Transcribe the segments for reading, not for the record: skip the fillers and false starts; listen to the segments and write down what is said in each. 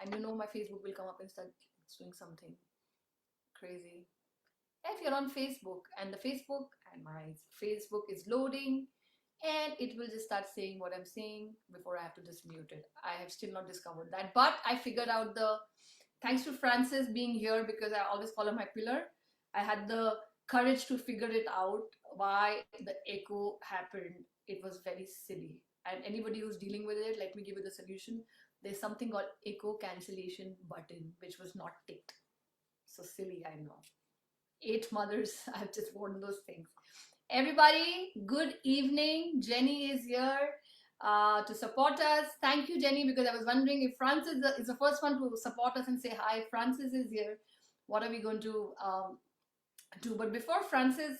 and you know my Facebook will come up and start doing something crazy. If you're on Facebook and my Facebook is loading, and it will just start saying what I'm saying before I have to just mute it. I have still not discovered that, but I figured out thanks to Francis being here, because I always call her my pillar. I had the courage to figure it out why the echo happened. It was very silly. And anybody who's dealing with it, let me give you the solution. There's something called echo cancellation button, which was not ticked. So silly, I know. 8 mothers, I've just worn those things. Everybody, good evening. Jenny is here to support us. Thank you, Jenny, because I was wondering if Francis is the first one to support us and say hi. Francis is here. What are we going to do? But before Francis,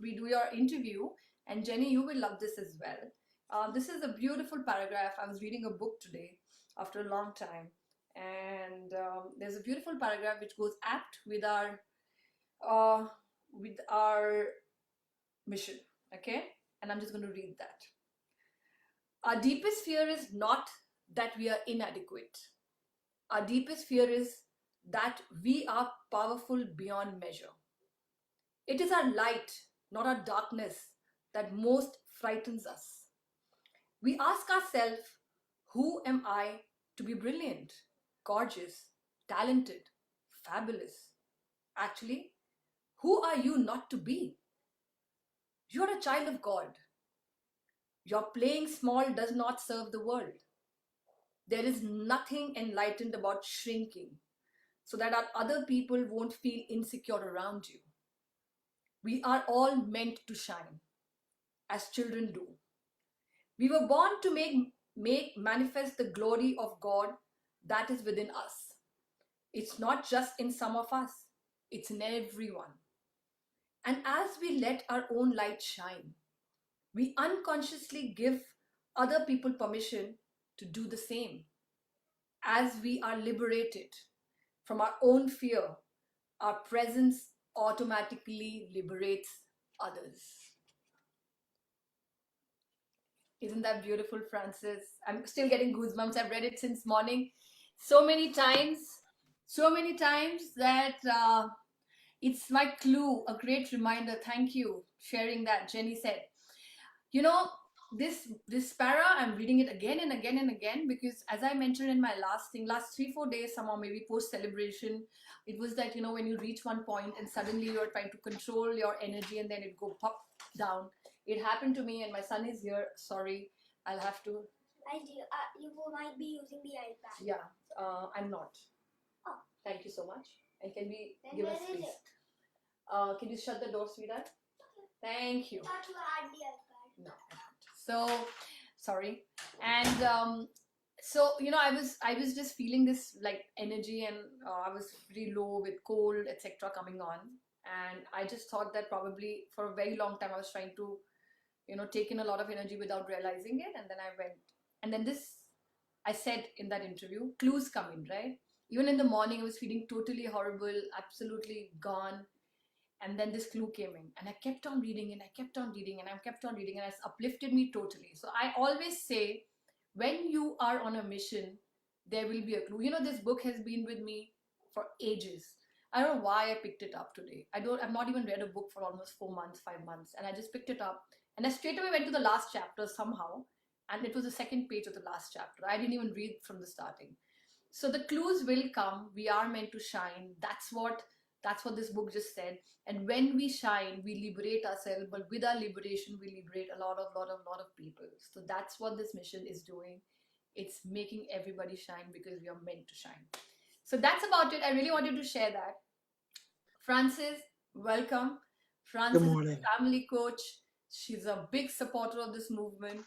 we do your interview, and Jenny, you will love this as well. This is a beautiful paragraph. I was reading a book today after a long time, and there's a beautiful paragraph which goes apt with our mission. Okay, and I'm just going to read that. Our deepest fear is not that we are inadequate. Our deepest fear is that we are powerful beyond measure. It is our light, not our darkness, that most frightens us. We ask ourselves, who am I to be brilliant, gorgeous, talented, fabulous? Actually, who are you not to be? You're a child of God. Your playing small does not serve the world. There is nothing enlightened about shrinking so that our other people won't feel insecure around you. We are all meant to shine, as children do. We were born to make manifest the glory of God that is within us. It's not just in some of us, it's in everyone. And as we let our own light shine, we unconsciously give other people permission to do the same. As we are liberated from our own fear, our presence automatically liberates others. Isn't that beautiful, Francis? I'm still getting goosebumps. I've read it since morning so many times that it's my clue, a great reminder. Thank you sharing that. Jenny said, you know, this para, I'm reading it again and again and again, because as I mentioned in my last 3-4 days, somehow maybe post celebration, it was that, when you reach one point and suddenly you're trying to control your energy and then it go pop down. It happened to me, and my son is here. Sorry, I'll have to. You might be using the iPad. Yeah, I'm not. Oh. Thank you so much. And can we Then give where us is space? it? Can you shut the door, sweetheart? Okay. Thank you. I thought you had the iPad. No, I don't. So sorry. And so I was just feeling this like energy, and I was pretty low with cold, etc. coming on, and I just thought that probably for a very long time I was trying to take in a lot of energy without realizing it, and then I went, and then I said in that interview, clues come in, right? Even in the morning I was feeling totally horrible, absolutely gone. And then this clue came in, and I kept on reading, and I kept on reading, and I kept on reading, and it's uplifted me totally. So I always say, when you are on a mission, there will be a clue. This book has been with me for ages. I don't know why I picked it up today. I've not even read a book for almost 4 months, 5 months, and I just picked it up, and I straight away went to the last chapter somehow, and it was the second page of the last chapter. I didn't even read from the starting. So the clues will come. We are meant to shine. That's what this book just said. And when we shine, we liberate ourselves. But with our liberation, we liberate a lot of people. So that's what this mission is doing. It's making everybody shine because we are meant to shine. So that's about it. I really wanted to share that. Francis, welcome. Francis is a family coach. She's a big supporter of this movement.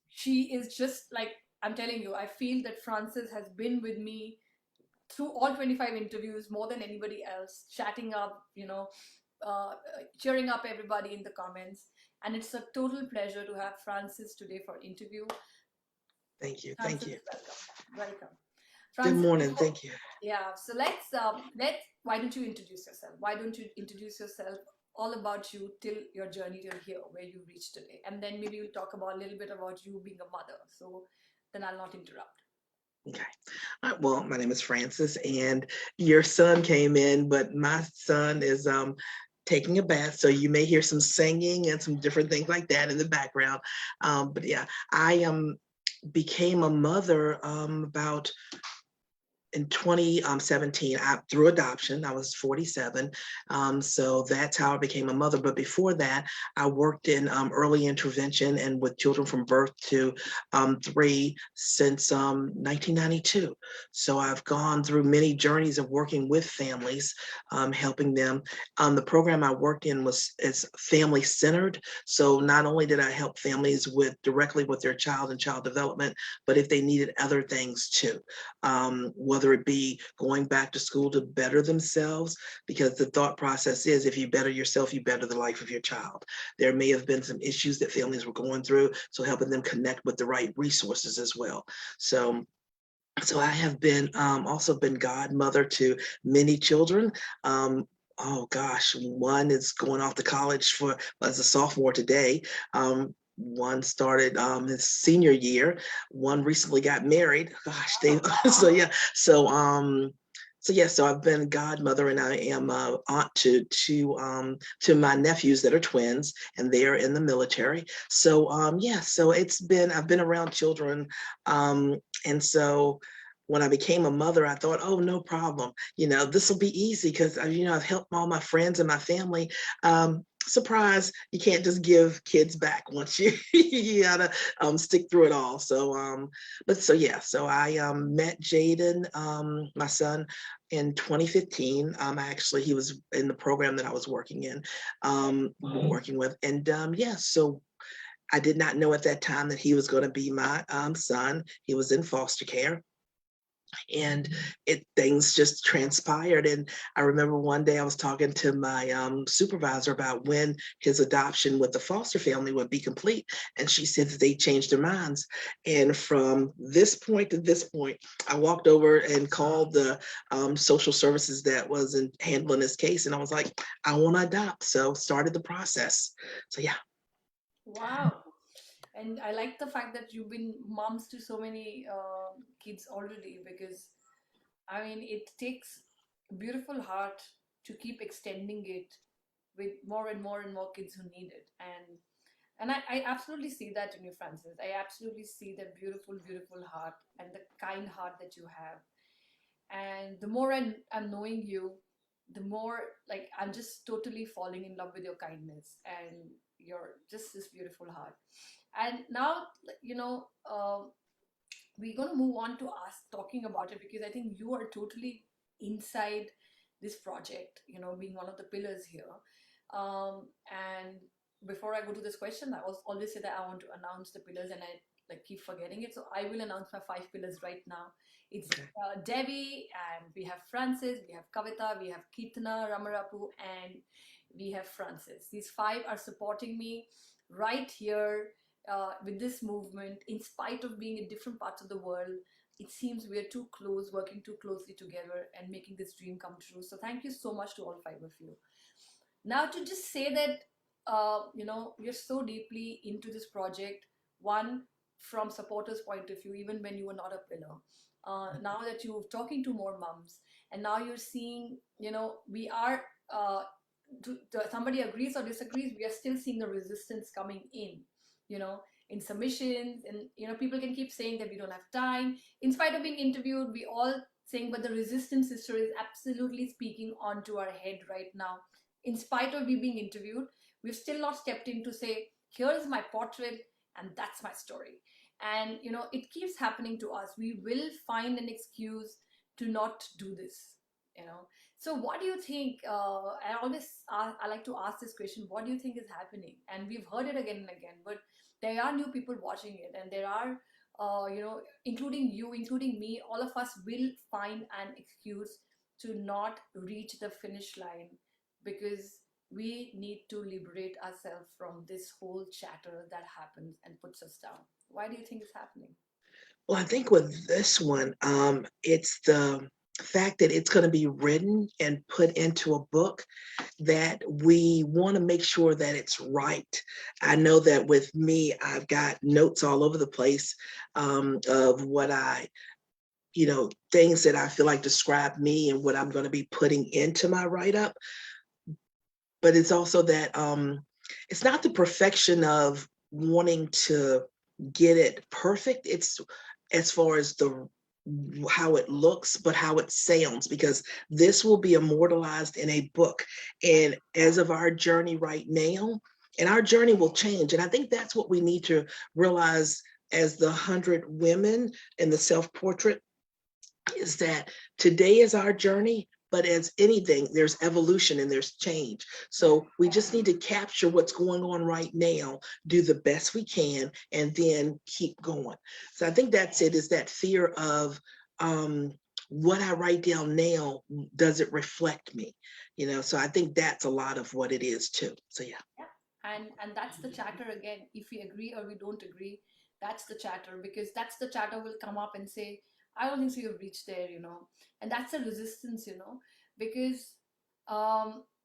She is just like, I'm telling you, I feel that Francis has been with me through all 25 interviews more than anybody else, chatting up, cheering up everybody in the comments. And it's a total pleasure to have Francis today for interview. Thank you. Francis, Thank you. Welcome. Francis, good morning. Thank you. Yeah. So why don't you introduce yourself? Why don't you introduce yourself, all about you till your journey till here, where you reached today. And then maybe we'll talk about a little bit about you being a mother. So then I'll not interrupt. Okay. Well, my name is Francis, and your son came in, but my son is taking a bath, so you may hear some singing and some different things like that in the background. But yeah, I became a mother about in 2017 through adoption. I was 47, so that's how I became a mother. But before that, I worked in early intervention and with children from birth to 3 since 1992. So I've gone through many journeys of working with families, helping them. The program I worked in is family centered. So not only did I help families with directly with their child and child development, but if they needed other things too, whether it be going back to school to better themselves, because the thought process is if you better yourself, you better the life of your child. There may have been some issues that families were going through, so helping them connect with the right resources as well. So I have been also been godmother to many children. Oh gosh, one is going off to college for as a sophomore today. One started his senior year. One recently got married. Gosh, they so yeah. So I've been godmother, and I am aunt to my nephews that are twins, and they are in the military. So I've been around children, and so when I became a mother, I thought, oh, no problem. This will be easy because I've helped all my friends and my family. Surprise, you can't just give kids back once you you gotta stick through it all. So I met Jaden, my son, in 2015. He was in the program that I was working with, and so I did not know at that time that he was going to be my son. He was in foster care, and things just transpired. And I remember one day I was talking to my supervisor about when his adoption with the foster family would be complete, and she said that they changed their minds. And from this point to this point, I walked over and called the social services that was handling this case, and I was like, I want to adopt. So started the process. So yeah. Wow. And I like the fact that you've been moms to so many kids already, because I mean, it takes a beautiful heart to keep extending it with more and more and more kids who need it. And I absolutely see that in you, Francis. I absolutely see that beautiful, beautiful heart and the kind heart that you have. And the more I'm knowing you, the more like I'm just totally falling in love with your kindness and your just this beautiful heart. And now, you know, we're going to move on to us talking about it, because I think you are totally inside this project, being one of the pillars here. And before I go to this question, I always say that I want to announce the pillars, and I like keep forgetting it. So I will announce my 5 pillars right now. It's Okay. Debbie, and we have Francis, we have Kavita, we have Kitana Ramarapu, and we have Francis. These 5 are supporting me right here with this movement. In spite of being in different parts of the world, it seems we are too close, working too closely together and making this dream come true. So thank you so much to all 5 of you. Now, to just say that, you're so deeply into this project, one, from supporters' point of view, even when you were not a pillar. Now that you're talking to more moms, and now you're seeing, we are, somebody agrees or disagrees, we are still seeing the resistance coming you know, in submissions, and people can keep saying that we don't have time. In spite of being interviewed, we all saying, but the resistance sister is absolutely speaking onto our head right now. In spite of we being interviewed, we've still not stepped in to say, here's my portrait and that's my story. And it keeps happening to us. We will find an excuse to not do this. So what do you think? I like to ask this question: what do you think is happening? And we've heard it again and again, but there are new people watching it, and there are including you, including me, all of us will find an excuse to not reach the finish line, because we need to liberate ourselves from this whole chatter that happens and puts us down. Why do you think it's happening? Well, I think with this one, it's the fact that it's going to be written and put into a book that we want to make sure that it's right. I know that with me, I've got notes all over the place of what I things that I feel like describe me and what I'm going to be putting into my write-up. But it's also that it's not the perfection of wanting to get it perfect. It's as far as the how it looks, but how it sounds, because this will be immortalized in a book. And as of our journey right now, and our journey will change. And I think that's what we need to realize as the 100 women in the self-portrait, is that today is our journey, but as anything, there's evolution and there's change. So we just need to capture what's going on right now, do the best we can, and then keep going. So I think that's it, is that fear of what I write down now, does it reflect me? So I think that's a lot of what it is too. So yeah. Yeah. And that's the chatter again. If we agree or we don't agree, that's the chatter, because that's the chatter will come up and say, I don't think so you've reached there. And that's a resistance, because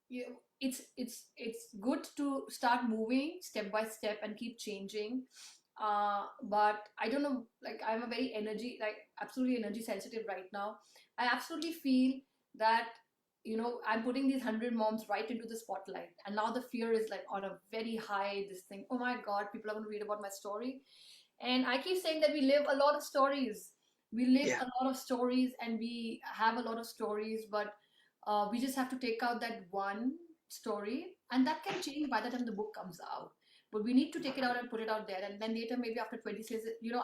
you, it's good to start moving step by step and keep changing. But I don't know, like I'm a very absolutely energy sensitive right now. I absolutely feel that I'm putting these 100 moms right into the spotlight, and now the fear is like on a very high this thing. Oh my god, people are going to read about my story. And I keep saying that we live a lot of stories. We live Yeah. a lot of stories, and we have a lot of stories, but we just have to take out that one story, and that can change by the time the book comes out. But we need to take it out and put it out there, and then later, maybe after 20 says,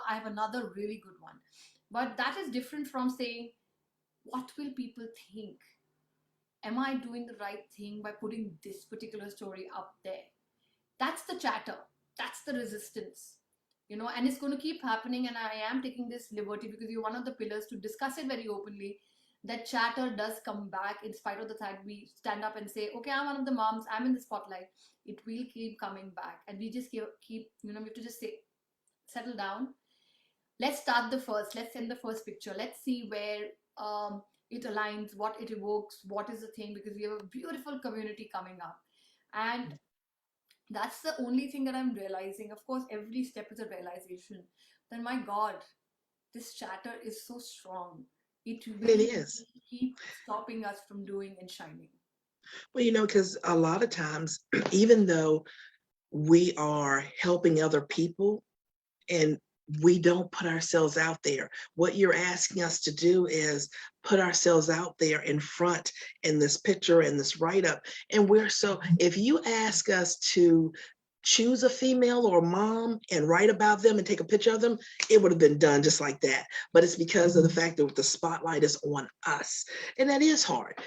I have another really good one. But that is different from saying, what will people think? Am I doing the right thing by putting this particular story up there? That's the chatter. That's the resistance. And it's going to keep happening. And I am taking this liberty because you're one of the pillars to discuss it very openly. That chatter does come back in spite of the fact we stand up and say, okay, I'm one of the moms, I'm in the spotlight. It will keep coming back. And we just keep we have to just say, settle down. Let's start the first. Let's send the first picture. Let's see where it aligns, what it evokes, what is the thing, because we have a beautiful community coming up. And that's the only thing that I'm realizing. Of course, every step is a realization. Then, my God, this chatter is so strong. It It will is. keep stopping us from doing and shining. Well, because a lot of times, even though we are helping other people, and we don't put ourselves out there. What you're asking us to do is put ourselves out there in front in this picture and this write-up. And if you ask us to choose a female or a mom and write about them and take a picture of them, it would have been done just like that. But it's because of the fact that the spotlight is on us. And that is hard.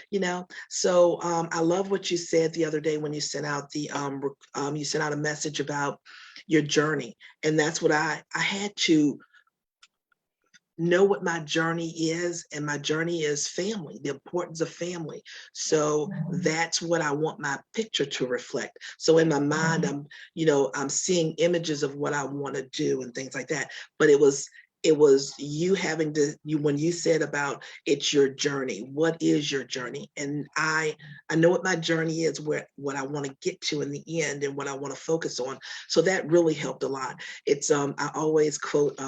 So I love what you said the other day when you sent out you sent out a message about your journey. And that's what I had to know what my journey is, and my journey is family, the importance of family. So that's what I want my picture to reflect. So in my mind, I'm seeing images of what I want to do and things like that. But it was you having to when you said about it's your journey. What is your journey? And I know what my journey is, what I want to get to in the end, and what I want to focus on. So that really helped a lot. It's I always quote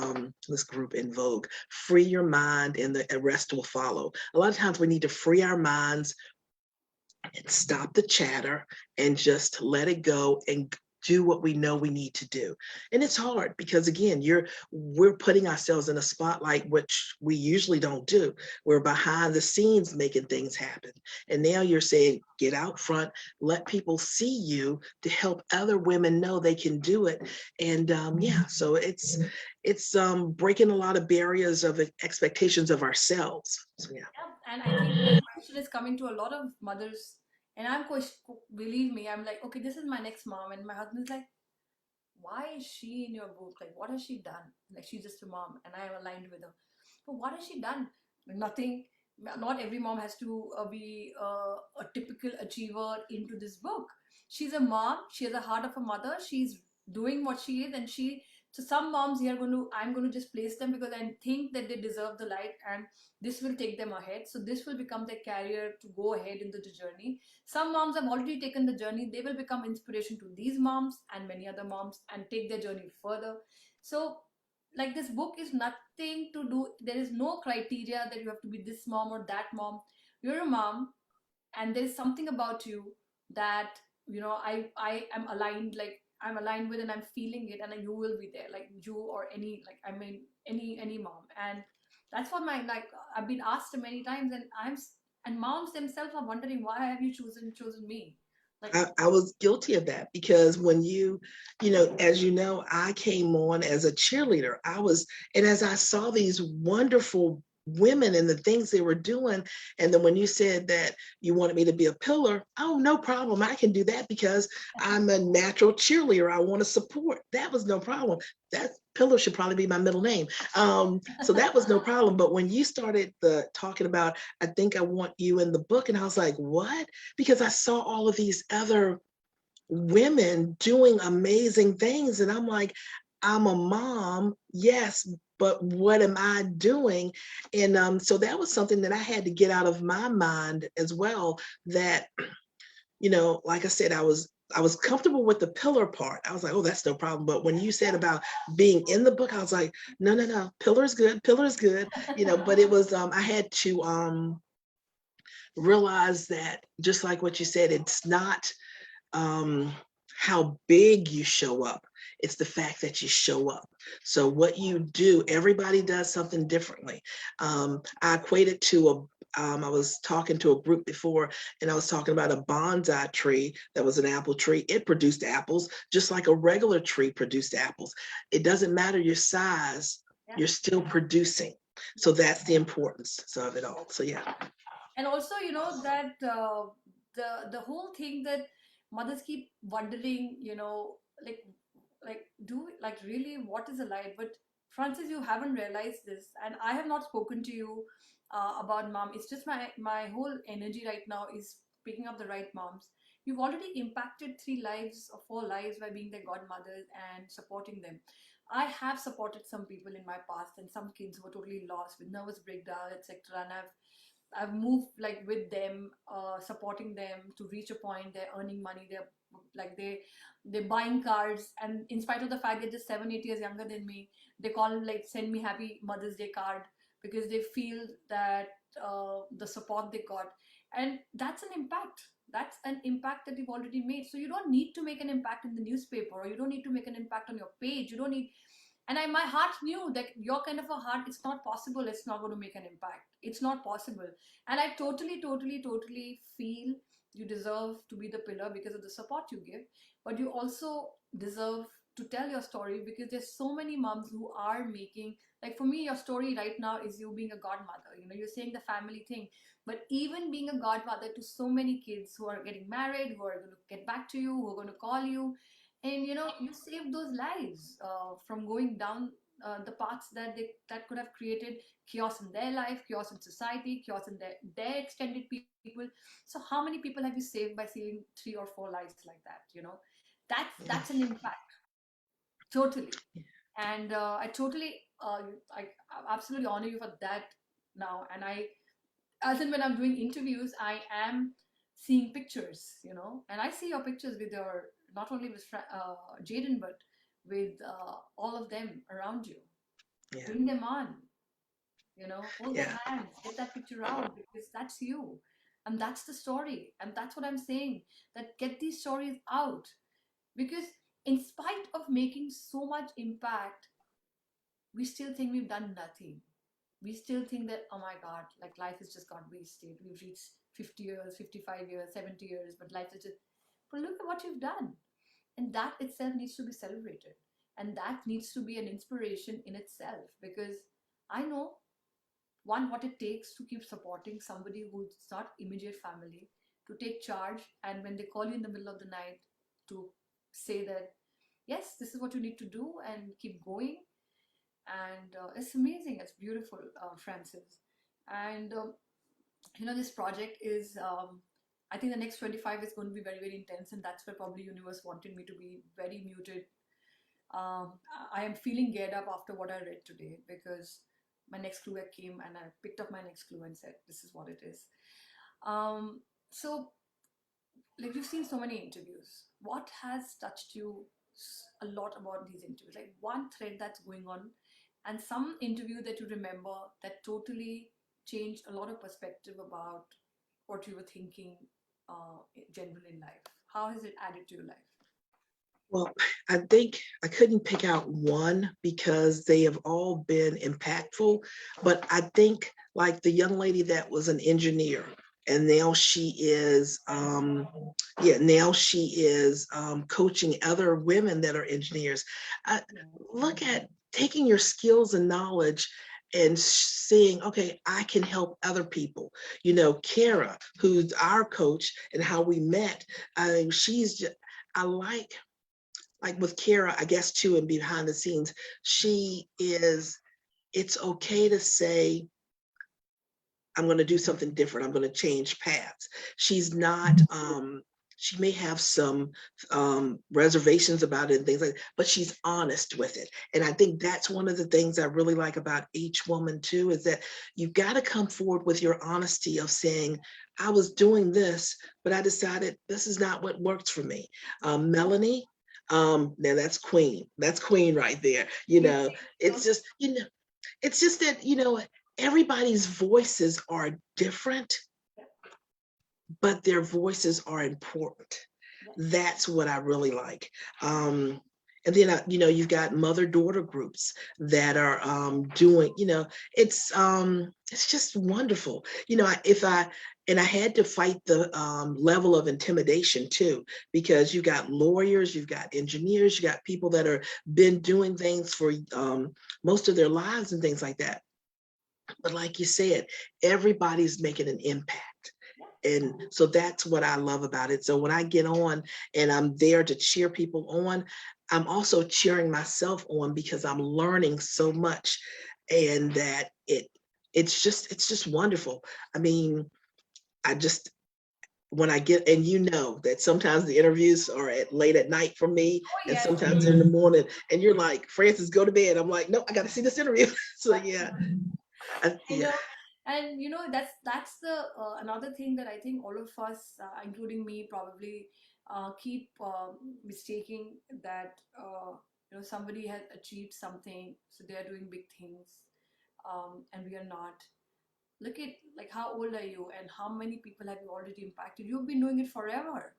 this group In Vogue: free your mind and the rest will follow. A lot of times we need to free our minds and stop the chatter and just let it go and do what we know we need to do. And it's hard because again, we're putting ourselves in a spotlight, which we usually don't do. We're behind the scenes making things happen. And now you're saying, get out front, let people see you to help other women know they can do it. And so it's breaking a lot of barriers of expectations of ourselves. So yeah. Yeah, and I think this question is coming to a lot of mothers. And believe me, I'm like, okay, this is my next mom. And my husband's like, why is she in your book? Like, what has she done? Like, she's just a mom, and I am aligned with her. But what has she done? Nothing. Not every mom has to be a typical achiever into this book. She's a mom. She has a heart of a mother. She's doing what she is, and So some moms here I'm going to just place them because I think that they deserve the light, and this will take them ahead. So this will become their career to go ahead into the journey. Some moms have already taken the journey. They will become inspiration to these moms and many other moms and take their journey further. So like this book is nothing to do, there is no criteria that you have to be this mom or that mom. You're a mom, and there's something about you that, I am aligned, like I'm aligned with, and I'm feeling it, and then you will be there, like you or any, like I mean, any mom. And that's what my, like, I've been asked many times, and and moms themselves are wondering, why have you chosen me, like. I was guilty of that because when as you know, I came on as a cheerleader. And as I saw these wonderful women and the things they were doing, and then when you said that you wanted me to be a pillar, oh, no problem. I can do that because I'm a natural cheerleader. I want to support. That was no problem. That pillar should probably be my middle name. So that was no problem. But when you started talking about, I think I want you in the book, and I was like, what? Because I saw all of these other women doing amazing things. And I'm like, I'm a mom, yes, but what am I doing? And so that was something that I had to get out of my mind as well. That, like I said, I was comfortable with the pillar part. I was like, oh, that's no problem. But when you said about being in the book, I was like, no, no, no, pillar is good, pillar is good. But it was I had to realize that, just like what you said, it's not how big you show up. It's the fact that you show up. So what you do, everybody does something differently. I equated to I was talking to a group before, and I was talking about a bonsai tree that was an apple tree. It produced apples just like a regular tree produced apples. It doesn't matter your size, Yeah. you're still producing. So that's the importance of it all. So yeah. And also, that the whole thing that mothers keep wondering, like do, like, really, what is a lie? But Francis, you haven't realized this, and I have not spoken to you about mom. It's just my whole energy right now is picking up the right moms. You've already impacted 3 lives or 4 lives by being their godmothers and supporting them. I have supported some people in my past, and some kids who were totally lost with nervous breakdown, etc. And I've moved, like, with them, supporting them to reach a point. They're earning money. They're, like, they're buying cars, and in spite of the fact they're just 7 8 years younger than me, they call, like, send me happy Mother's Day card, because they feel that the support they got, and that's an impact. That's an impact that you've already made. So you don't need to make an impact in the newspaper, or you don't need to make an impact on your page. You don't need. And my heart knew that your kind of a heart, it's not possible, it's not going to make an impact, it's not possible. And I totally feel you deserve to be the pillar because of the support you give, but you also deserve to tell your story, because there's so many moms who are making, like, for me, your story right now is you being a godmother. You're saying the family thing, but even being a godmother to so many kids who are getting married, who are going to get back to you, who are going to call you, and you saved those lives from going down the paths that could have created chaos in their life, chaos in society, chaos in their extended people. So how many people have you saved by saving 3 or 4 lives like that? That's an impact, totally. And I totally, I absolutely honor you for that now. And as in when I'm doing interviews, I am seeing pictures, and I see your pictures with your, not only with Jaden, but with all of them around you. Yeah. Bring them on, hold their Yeah. hands, get that picture out, because that's you. And that's the story. And that's what I'm saying, that get these stories out. Because in spite of making so much impact, we still think we've done nothing. We still think that, oh my God, like, life has just got wasted. We've reached 50 years, 55 years, 70 years, but life is just, but look at what you've done. And that itself needs to be celebrated. And that needs to be an inspiration in itself, because I know, one, what it takes to keep supporting somebody who's not immediate family, to take charge, and when they call you in the middle of the night, to say that, yes, this is what you need to do, and keep going. And it's amazing, it's beautiful, Francis. And this project is, I think the next 25 is going to be very, very intense, and that's where probably universe wanted me to be very muted. I am feeling geared up after what I read today, because my next clue came, and I picked up my next clue and said, this is what it is. So, like, you've seen so many interviews. What has touched you a lot about these interviews? Like, one thread that's going on and some interview that you remember that totally changed a lot of perspective about what you were thinking generally in life? How has it added to your life? Well, I think I couldn't pick out one because they have all been impactful. But I think like the young lady that was an engineer, and now she is, now she is coaching other women that are engineers. I, look at taking your skills and knowledge and seeing, okay, I can help other people. You know, Kara, who's our coach and how we met, she's just, I like with Kara, I guess too, and behind the scenes, she is, it's okay to say, I'm going to do something different. I'm going to change paths. She's not, she may have some reservations about it and things like that, but she's honest with it. And I think that's one of the things I really like about each woman too, is that you've got to come forward with your honesty of saying, I was doing this, but I decided this is not what works for me. Melanie, now that's queen. That's queen right there. You know, it's just, it's just that, everybody's voices are different, but their voices are important. That's what I really like. And then, you've got mother-daughter groups that are doing, it's just wonderful. And I had to fight the level of intimidation too, because you got lawyers, you've got engineers, you got people that are been doing things for most of their lives and things like that. But like you said, everybody's making an impact. And so that's what I love about it. So when I get on and I'm there to cheer people on, I'm also cheering myself on because I'm learning so much, and that it's just wonderful. I mean, I just, when I get, and that sometimes the interviews are late at night for me, Oh, and yes. sometimes in the morning, and you're like, Francis, go to bed. I'm like, no, I got to see this interview. So yeah, I yeah. know, and that's the another thing that I think all of us, including me, probably keep mistaking that somebody has achieved something, so they are doing big things, and we are not. Look at, like, how old are you, and how many people have you already impacted? You've been doing it forever.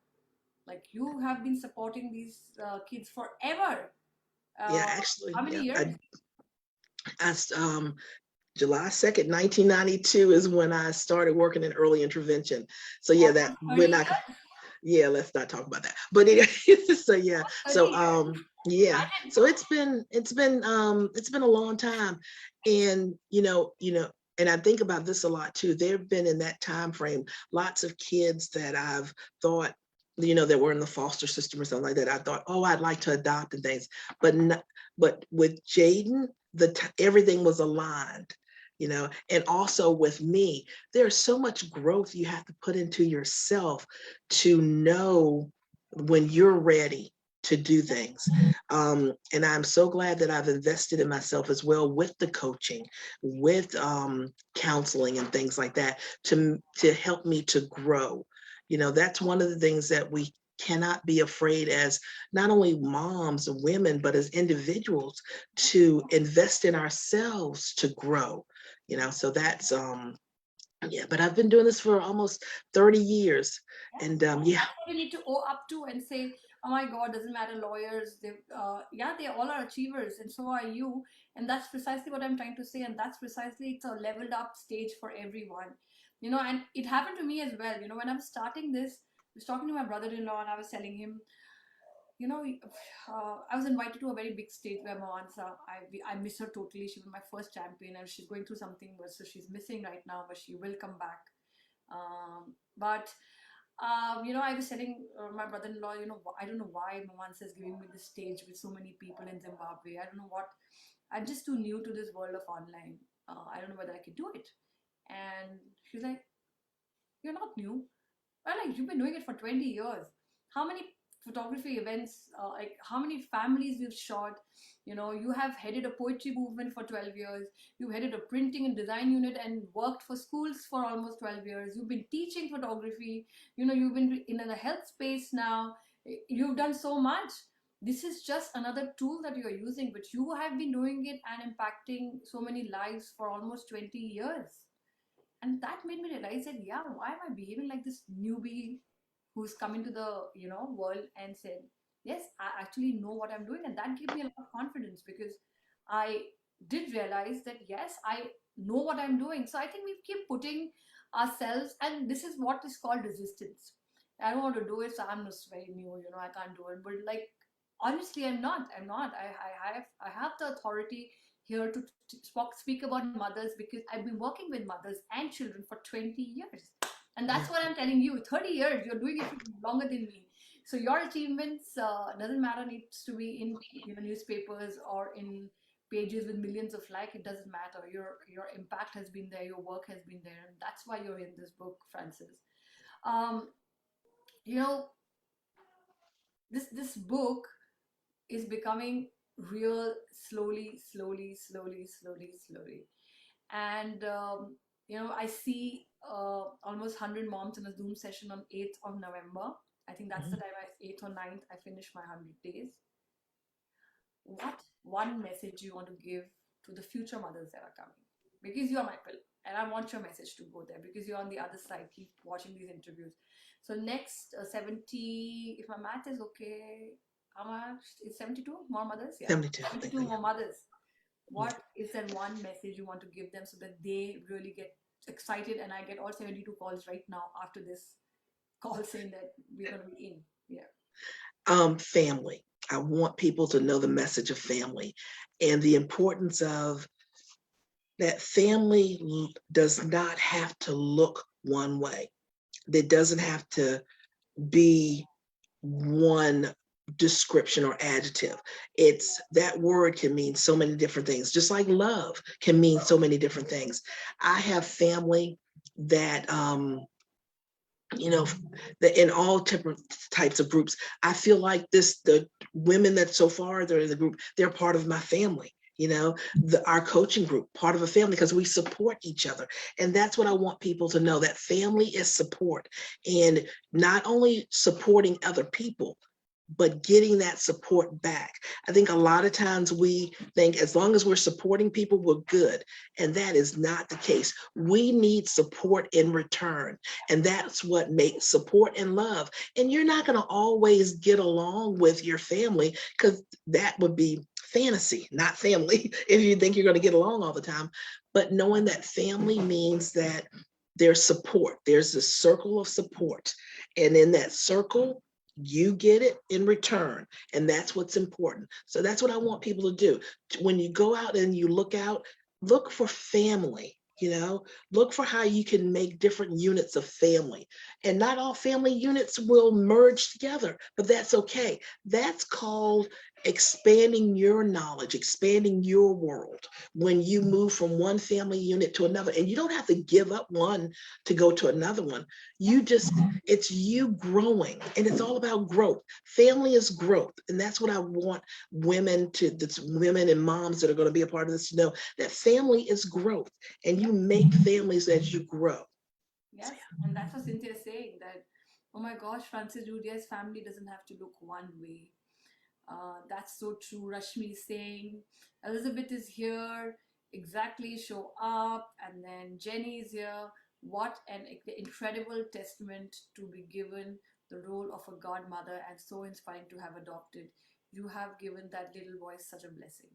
Like, you have been supporting these kids forever. Yeah, Uh, actually, how many yeah. years? I July 2nd, 1992 is when I started working in early intervention. So yeah, that Almost we're 30 not, years. yeah, let's not talk about that. But anyway, so yeah, Almost 30 so years. yeah, Imagine. so it's been a long time. And and I think about this a lot too. There've been in that time frame lots of kids that I've thought, that were in the foster system or something like that. I thought, oh, I'd like to adopt and things, but not, but with Jaden, everything was aligned. And also with me, there's so much growth you have to put into yourself to know when you're ready to do things. And I'm so glad that I've invested in myself as well, with the coaching, with counseling and things like that, to help me to grow. That's one of the things that we cannot be afraid, as not only moms and women, but as individuals, to invest in ourselves to grow. So that's yeah, but I've been doing this for almost 30 years. And yeah. That's what we need to owe up to and say, oh my God, doesn't matter, lawyers, yeah, they all are achievers, and so are you. And that's precisely what I'm trying to say. And that's precisely, it's a leveled up stage for everyone. And it happened to me as well. When I was starting this, I was talking to my brother-in-law, and I was telling him, you know, I was invited to a very big stage where Mawansa, I miss her totally. She was my first champion, and she's going through something, so she's missing right now, but she will come back. But I was telling my brother-in-law, I don't know why Mamansa is giving me this stage with so many people in Zimbabwe. I don't know what. I'm just too new to this world of online. I don't know whether I could do it. And she's like, "You're not new. Well, like, you've been doing it for 20 years. How many photography events, like how many families you've shot? You have headed a poetry movement for 12 years. You've headed a printing and design unit and worked for schools for almost 12 years. You've been teaching photography. You've been in a health space now. You've done so much. this is just another tool that you're using, but you have been doing it and impacting so many lives for almost 20 years. And that made me realize that, yeah, why am I behaving like this newbie who's come into the, world and said, yes, I actually know what I'm doing. And that gave me a lot of confidence, because I did realize that, yes, I know what I'm doing. So I think we keep putting ourselves, and this is what is called resistance. I don't want to do it, so I'm just very new, I can't do it. But like, honestly, I'm not. I have the authority here to speak about mothers, because I've been working with mothers and children for 20 years. And that's what I'm telling you. 30 years, you're doing it longer than me. So your achievements, doesn't matter, needs to be in newspapers or in pages with millions of likes. It doesn't matter. Your impact has been there, your work has been there, and that's why you're in this book, Francis. Um, you know, this book is becoming real slowly, slowly, slowly, slowly, slowly. And I see almost 100 moms in a Zoom session on 8th of November. I think that's the time, 8th or 9th, I finish my 100 days. What one message you want to give to the future mothers that are coming? Because you're my pill, and I want your message to go there, because you're on the other side. Keep watching these interviews. So next, 70, if my math is okay, how much is 72 more mothers? Yeah, 72. 72 more mothers. What is that one message you want to give them, so that they really get excited? And I get all 72 calls right now after this call saying that we're going to be in. Yeah. Family. I want people to know the message of family and the importance of that. Family does not have to look one way. It doesn't have to be one description or adjective. It's that word can mean so many different things, just like love can mean so many different things. I have family that that in all different types of groups. I feel like the women that so far they're in the group, they're part of my family. Our coaching group, part of a family, because we support each other. And that's what I want people to know, that family is support, and not only supporting other people, but getting that support back. I think a lot of times we think as long as we're supporting people, we're good. And that is not the case. We need support in return. And that's what makes support and love. And you're not going to always get along with your family, because that would be fantasy, not family, if you think you're going to get along all the time. But knowing that family means that there's support, there's a circle of support. And in that circle, you get it in return. And that's what's important. So that's what I want people to do. When you go out and you look out, look for family. Look for how you can make different units of family. And not all family units will merge together, but that's okay. That's called expanding your knowledge, expanding your world, when you move from one family unit to another. And you don't have to give up one to go to another one. It's you growing, and it's all about growth. Family is growth. And that's what I want women and moms that are going to be a part of this to know, that family is growth, and you make families as you grow. Yes, and that's what Cynthia is saying, that, oh my gosh, Francis Julia's family doesn't have to look one way. That's so true. Rashmi is saying, Elizabeth is here, exactly, show up. And then Jenny is here. What an incredible testament to be given the role of a godmother, and so inspiring to have adopted. You have given that little boy such a blessing.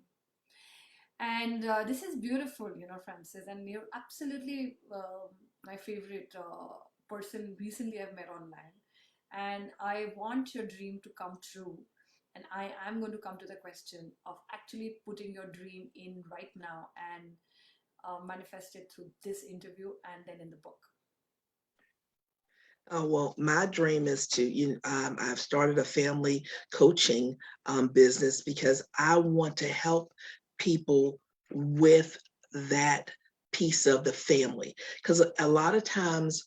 And this is beautiful, Francis. And you're absolutely my favorite person recently I've met online. And I want your dream to come true. And I am going to come to the question of actually putting your dream in right now and manifest it through this interview and then in the book. Oh, well, my dream is I've started a family coaching business, because I want to help people with that piece of the family. Because a lot of times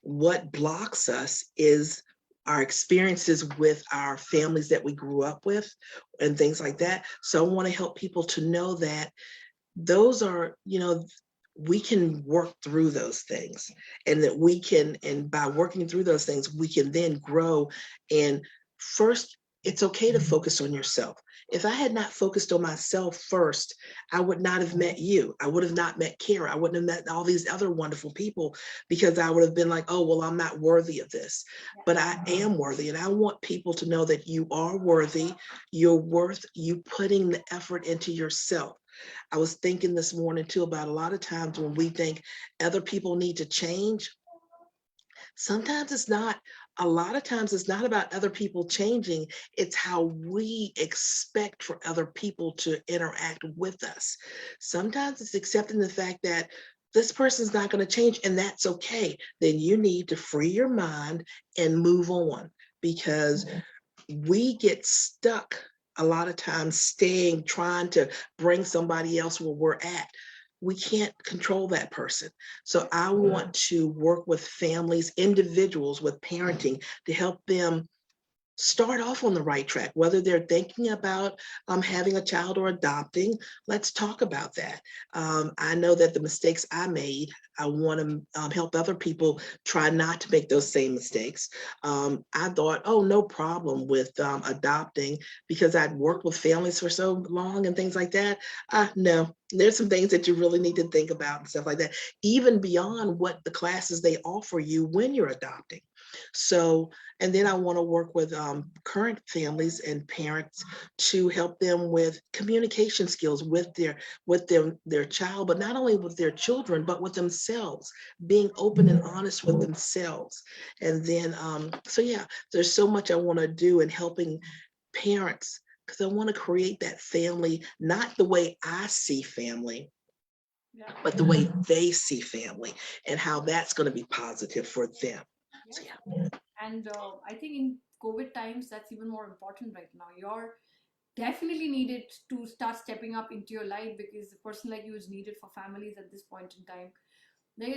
what blocks us is our experiences with our families that we grew up with and things like that. So I want to help people to know that those are, we can work through those things, and that and by working through those things, we can then grow. And first, it's okay to focus on yourself. If I had not focused on myself first, I would not have met you. I would have not met Kara. I wouldn't have met all these other wonderful people, because I would have been like, oh, well, I'm not worthy of this. Yeah. But I am worthy. And I want people to know that you are worthy. You're worth you putting the effort into yourself. I was thinking this morning too about a lot of times when we think other people need to change, sometimes it's not. A lot of times it's not about other people changing, it's how we expect for other people to interact with us. Sometimes it's accepting the fact that this person's not going to change, and that's okay. Then you need to free your mind and move on, because we get stuck a lot of times staying, trying to bring somebody else where we're at. We can't control that person. So I want to work with families, individuals with parenting, to help them start off on the right track, whether they're thinking about having a child or adopting. Let's talk about that. I know that the mistakes I made, I want to help other people try not to make those same mistakes. I thought, oh, no problem with adopting, because I'd worked with families for so long and things like that. No, there's some things that you really need to think about and stuff like that, even beyond what the classes they offer you when you're adopting. So, and then I want to work with current families and parents to help them with communication skills with their child, but not only with their children, but with themselves, being open and honest with themselves. And then, so yeah, there's so much I want to do in helping parents, because I want to create that family, not the way I see family, Yeah. but the way they see family, and how that's going to be positive for them. So Yeah. yeah. And I think in COVID times, that's even more important right now. You're definitely needed to start stepping up into your life, because a person like you is needed for families at this point in time.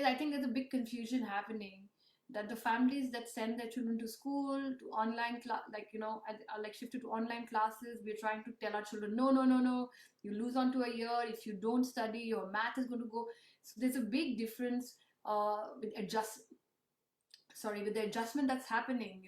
I think there's a big confusion happening, that the families that send their children to school, to online class, like, are like shifted to online classes. We're trying to tell our children, no, no, no, no, you lose onto a year if you don't study. Your math is going to go. So there's a big difference with with the adjustment that's happening,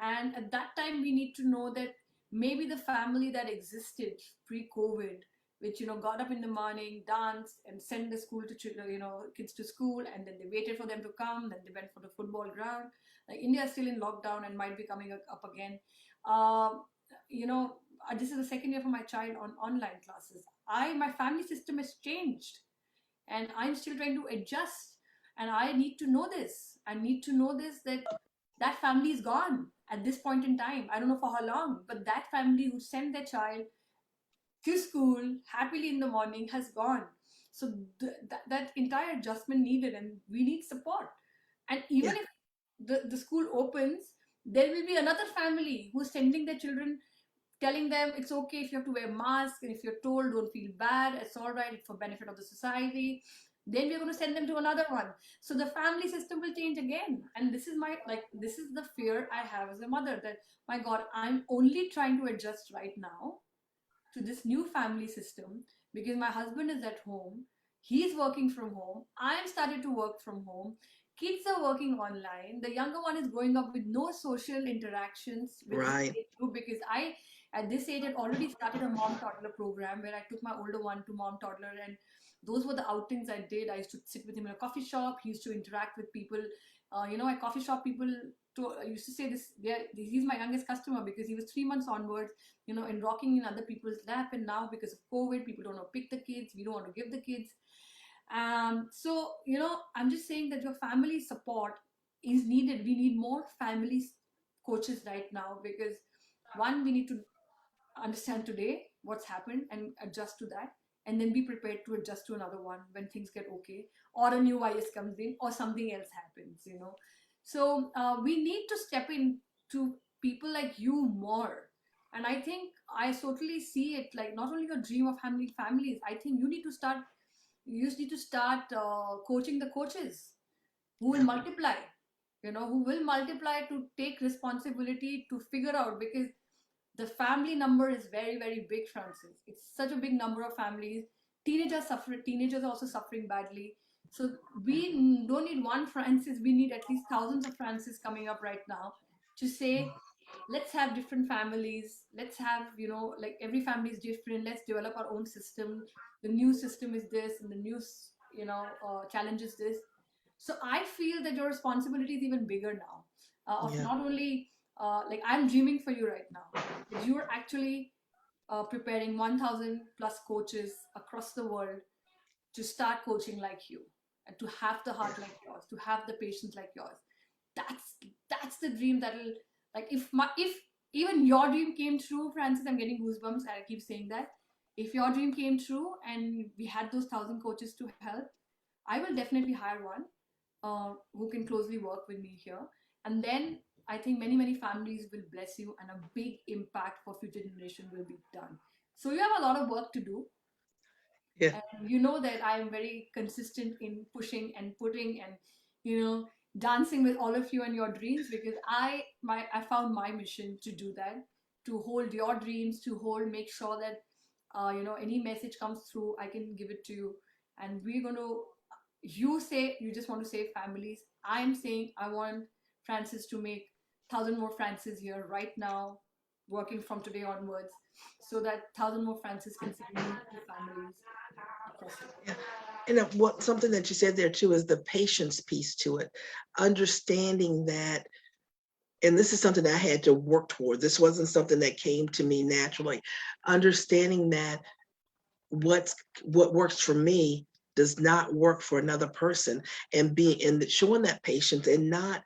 and at that time we need to know that maybe the family that existed pre-COVID, which got up in the morning, danced, and sent the school to children, kids to school, and then they waited for them to come, then they went for the football ground. Like, India is still in lockdown and might be coming up again. um, you know this is the second year for my child on online classes. My family system has changed, and I'm still trying to adjust. And I need to know this. I need to know this, that that family is gone at this point in time. I don't know for how long, but that family who sent their child to school happily in the morning has gone. So that entire adjustment needed, and we need support. And even Yeah. if the school opens, there will be another family who's sending their children, telling them it's okay if you have to wear a mask, and if you're told, don't feel bad, it's all right, it's for benefit of the society. Then we're going to send them to another one. So the family system will change again. And this is the fear I have as a mother, that my God, I'm only trying to adjust right now to this new family system, because my husband is at home, he's working from home, I'm started to work from home, kids are working online, the younger one is growing up with no social interactions with his Right. age group, because I at this age had already started a mom toddler program where I took my older one to mom toddler, and those were the outings I did. I used to sit with him in a coffee shop, he used to interact with people. At coffee shop, people I used to say this, he's my youngest customer, because he was 3 months onwards, and rocking in other people's lap. And now, because of COVID, people don't want to pick the kids. We don't want to give the kids. So, I'm just saying that your family support is needed. We need more family coaches right now, because one, we need to understand today what's happened and adjust to that, and then be prepared to adjust to another one when things get okay, or a new virus comes in, or something else happens. So we need to step in to people like you more. And I think I totally see it like not only a dream of family families. I think you just need to start coaching the coaches who will Yeah. multiply, who will multiply to take responsibility to figure out, because the family number is very, very big, Francis. It's such a big number of families. Teenagers are also suffering badly. So we don't need one Francis, we need at least thousands of Francis coming up right now to say, let's have different families. Let's have, like every family is different. Let's develop our own system. The new system is this, and the new, challenge is this. So I feel that your responsibility is even bigger now, of Yeah. not only, like I'm dreaming for you right now, that you're actually preparing 1,000 plus coaches across the world to start coaching like you, and to have the heart like yours, to have the patience like yours. That's the dream that'll, like, if even your dream came true, Francis, I'm getting goosebumps. I keep saying that. If your dream came true and we had those 1,000 coaches to help, I will definitely hire one who can closely work with me here. And then I think many families will bless you, and a big impact for future generation will be done. So you have a lot of work to do, Yeah. and you know that I am very consistent in pushing and putting and, you know dancing with all of you and your dreams, because I found my mission to do that, to hold your dreams, to hold, make sure that any message comes through, I can give it to you. And we're going to, you say you just want to save families, I am saying I want Francis to make 1,000 more Francis here right now, working from today onwards, so that 1,000 more Francis can save meaningful families across the world. Yeah. And what something that you said there too is the patience piece to it, understanding that, and this is something I had to work toward. This wasn't something that came to me naturally. Understanding that what works for me does not work for another person, and showing that patience and not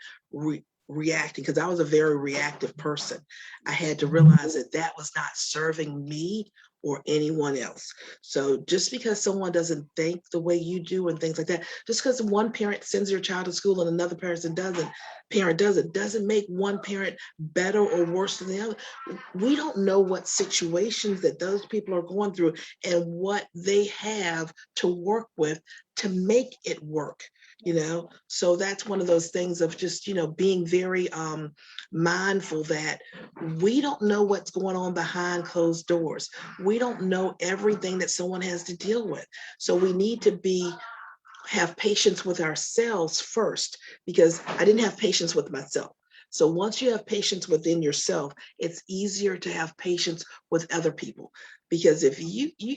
reacting, because I was a very reactive person. I had to realize that that was not serving me or anyone else. So just because someone doesn't think the way you do and things like that, just because one parent sends your child to school and another parent doesn't make one parent better or worse than the other. We don't know what situations that those people are going through and what they have to work with to make it work. So that's one of those things of just being very mindful that we don't know what's going on behind closed doors. We don't know everything that someone has to deal with, so we need to have patience with ourselves first, because I didn't have patience with myself. So once you have patience within yourself, it's easier to have patience with other people, because if you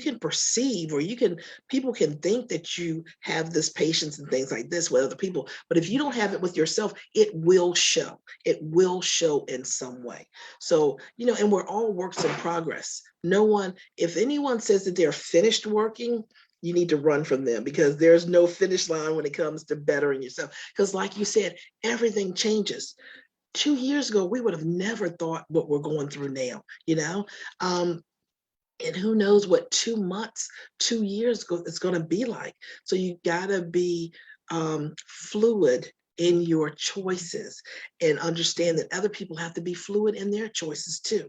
can perceive, or people can think that you have this patience and things like this with other people, but if you don't have it with yourself, it will show in some way. So and we're all works in progress. No one, if anyone says that they're finished working, you need to run from them, because there's no finish line when it comes to bettering yourself, because like you said, everything changes. 2 years ago, we would have never thought what we're going through now, um, and who knows what 2 months, 2 years ago is going to be like. So you got to be fluid in your choices, and understand that other people have to be fluid in their choices too.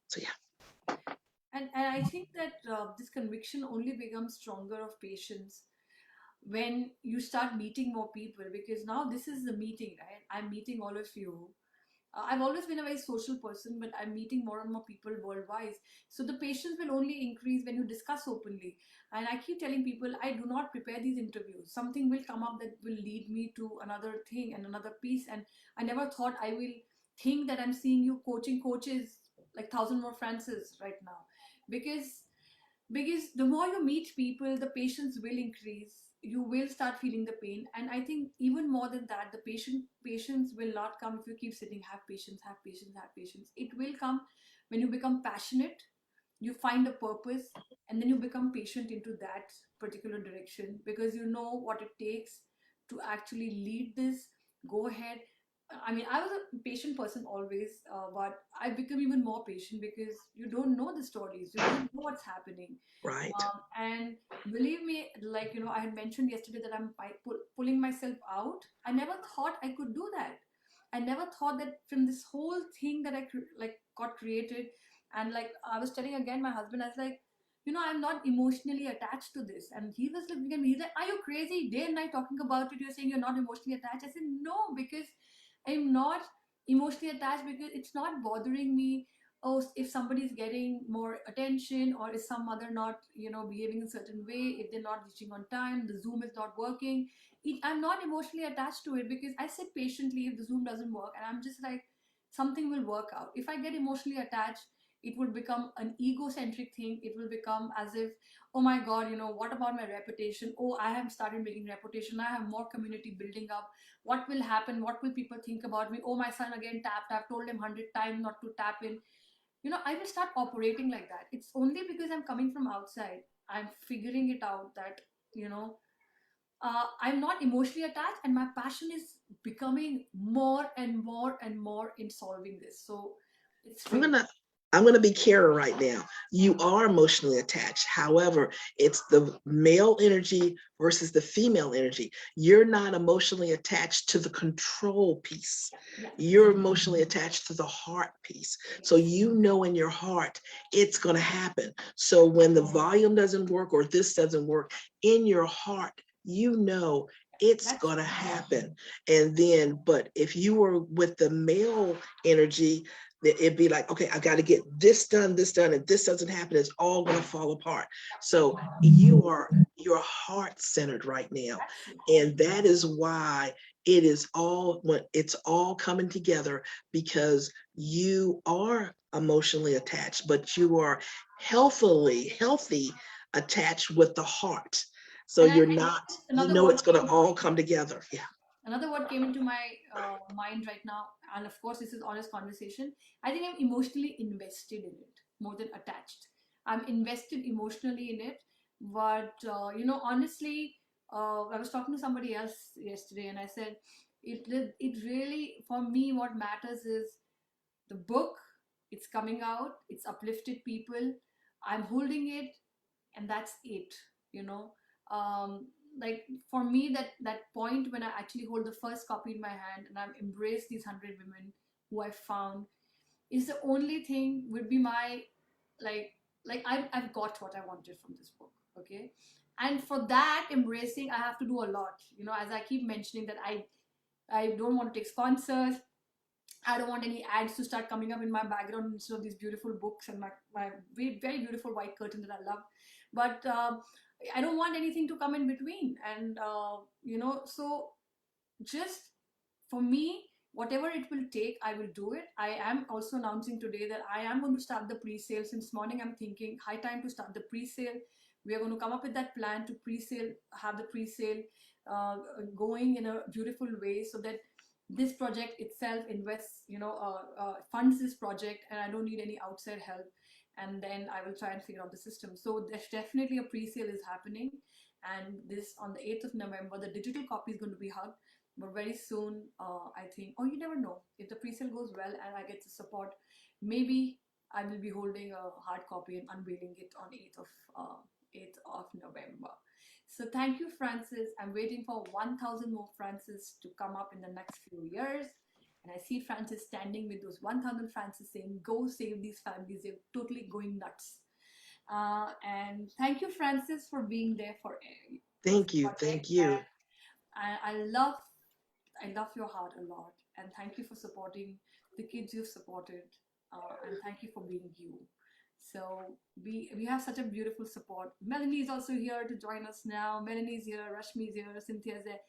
So yeah. And I think that this conviction only becomes stronger of patience when you start meeting more people, because now this is the meeting, right? I'm meeting all of you. I've always been a very social person, but I'm meeting more and more people worldwide. So the patience will only increase when you discuss openly. And I keep telling people, I do not prepare these interviews. Something will come up that will lead me to another thing and another piece. And I never thought I will think that I'm seeing you coaching coaches like 1,000 more Francis right now. Because the more you meet people, the patience will increase, you will start feeling the pain. And I think even more than that, the patience will not come if you keep sitting, have patience, have patience, have patience. It will come when you become passionate, you find a purpose, and then you become patient into that particular direction, because you know what it takes to actually lead this. Go ahead. I mean, I was a patient person always, but I become even more patient because you don't know the stories, you don't know what's happening. Right. And believe me, like, I had mentioned yesterday that I'm pulling myself out. I never thought I could do that. I never thought that from this whole thing that like got created. And like I was telling again my husband, I was like, I'm not emotionally attached to this. And he was looking at me, he's like, are you crazy? Day and night talking about it, you're saying you're not emotionally attached. I said, no, because I'm not emotionally attached, because it's not bothering me. Oh, if somebody's getting more attention, or is some mother not, behaving in a certain way, if they're not reaching on time, the Zoom is not working. I'm not emotionally attached to it, because I sit patiently if the Zoom doesn't work, and I'm just like something will work out. If I get emotionally attached, it would become an egocentric thing. It will become as if, oh my god, what about my reputation? Oh, I have started making reputation, I have more community building up. What will happen? What will people think about me? Oh, my son again tapped. I've told him 100 times not to tap in. I will start operating like that. It's only because I'm coming from outside, I'm figuring it out that, you know I'm not emotionally attached, and my passion is becoming more and more and more in solving this. So it's I'm really. gonna I'm gonna be Kara right now. You are emotionally attached. However, it's the male energy versus the female energy. You're not emotionally attached to the control piece. Yeah. You're emotionally attached to the heart piece. So Yes. you know in your heart it's gonna happen. So when the volume doesn't work or this doesn't work, in your heart, you know it's That's gonna true. happen. And then, but if you were with the male energy, it'd be like, okay, I got to get this done, and this doesn't happen, it's all going to fall apart. So you're heart centered right now, That's true. and that is why it is all when it's all coming together, because you are emotionally attached, but you are healthy attached with the heart. So And I you're think not, you another know, word it's going came to all come together. Yeah. another word came into my mind right now, and of course this is honest conversation. I think I'm emotionally invested in it more than attached. I'm invested emotionally in it. But honestly, I was talking to somebody else yesterday, and I said it really, for me, what matters is the book. It's coming out, it's uplifted people, I'm holding it, and that's it. you know um like, for me, that point when I actually hold the first copy in my hand and I've embraced these 100 women who I found, is the only thing, would be my, like I've got what I wanted from this book. Okay. And for that embracing, I have to do a lot, as I keep mentioning, that I don't want to take sponsors. I don't want any ads to start coming up in my background instead of these beautiful books and my very, very beautiful white curtain that I love. But I don't want anything to come in between. And, so just for me, whatever it will take, I will do it. I am also announcing today that I am going to start the pre-sale. Since morning, I'm thinking high time to start the pre-sale. We are going to come up with that plan to pre-sale, have the pre-sale uh, going in a beautiful way, so that this project itself invests, funds this project, and I don't need any outside help. And then I will try and figure out the system. So there's definitely a pre-sale is happening, and this on the 8th of November. The digital copy is going to be hugged, but very soon, I think, oh, you never know, if the pre-sale goes well and I get the support, maybe I will be holding a hard copy and unveiling it on 8th of November. So thank you, Francis. I'm waiting for 1,000 more Francis to come up in the next few years. And I see Francis standing with those 1,000 Francis saying, go save these families. They're totally going nuts. And thank you, Francis, for being there for this Thank you. project. Thank you. And I love your heart a lot. And thank you for supporting the kids you've supported. And thank you for being you. So we have such a beautiful support. Melanie is also here to join us now. Melanie's here, Rashmi's here, Cynthia's there.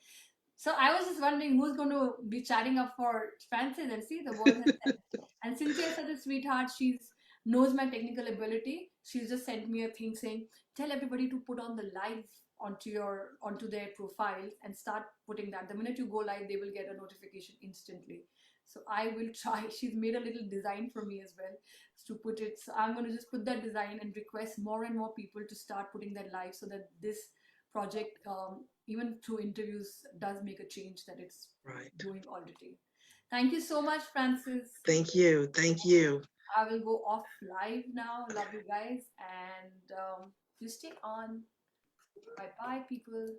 So I was just wondering who's going to be chatting up for Francis, and see, the world has said. And Cynthia is such a sweetheart. She's knows my technical ability. She's just sent me a thing saying, tell everybody to put on the live onto their profiles and start putting that. The minute you go live, they will get a notification instantly. So I will try. She's made a little design for me as well to put it. So I'm going to just put that design and request more and more people to start putting that live, so that this project, even through interviews, does make a change that it's Right. doing already. Thank you so much, Francis. Thank you. Thank you. I will go off live now. Love you guys, and you stay on. Bye bye, people.